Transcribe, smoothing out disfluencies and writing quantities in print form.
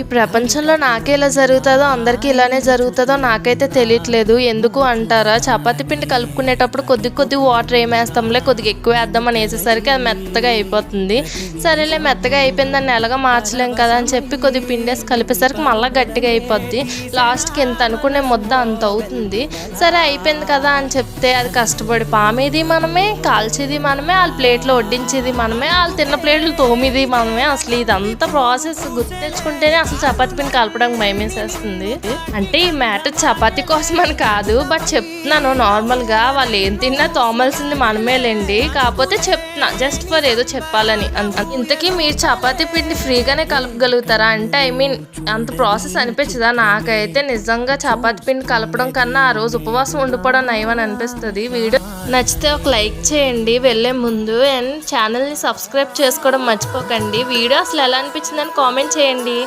ఈ ప్రపంచంలో నాకే ఇలా జరుగుతుందో అందరికీ ఇలానే జరుగుతుందో నాకైతే తెలియట్లేదు. ఎందుకు అంటారా, చపాతీ పిండి కలుపుకునేటప్పుడు కొద్ది వాటర్ ఏమేస్తాంలే, కొద్దిగా ఎక్కువ వేద్దామని వేసేసరికి అది మెత్తగా అయిపోతుంది. సరేలే మెత్తగా అయిపోయింది, దాన్ని ఎలాగా మార్చలేం కదా అని చెప్పి కొద్దిగా పిండి వేసి కలిపేసరికి మళ్ళీ గట్టిగా అయిపోద్ది. లాస్ట్కి ఎంత అనుకునే ముద్ద అంత అవుతుంది. సరే అయిపోయింది కదా అని చెప్తే అది కష్టపడి పామేది మనమే, కాల్చేది మనమే, వాళ్ళ ప్లేట్లో వడ్డించేది మనమే, వాళ్ళు తిన్న ప్లేట్లు తోమిది మనమే. అసలు ఇదంతా ప్రాసెస్ గుర్తు తెచ్చుకుంటేనే అసలు చపాతీ పిండి కలపడానికి భయమేసేస్తుంది. అంటే ఈ మ్యాటర్ చపాతీ కోసం అని కాదు, బట్ చెప్తున్నాను నార్మల్గా వాళ్ళు ఏం తిన్నా తోమాల్సింది మనమేలేండి. కాకపోతే చెప్తున్నా జస్ట్ ఫర్ ఏదో చెప్పాలని. ఇంతకీ మీరు చపాతీ పిండి ఫ్రీగానే కలపగలుగుతారా అంటే అంత ప్రాసెస్ అనిపించదా? నాకైతే నిజంగా చపాతీ పిండి కలపడం కన్నా ఆ రోజు ఉపవాసం ఉండిపోవడం నయమని అనిపిస్తుంది. వీడియో నచ్చితే ఒక లైక్ చేయండి వెళ్ళే ముందు, అండ్ ఛానల్ని సబ్స్క్రైబ్ చేసుకోవడం మర్చిపోకండి. వీడియో అసలు ఎలా అనిపించిందని కామెంట్ చేయండి.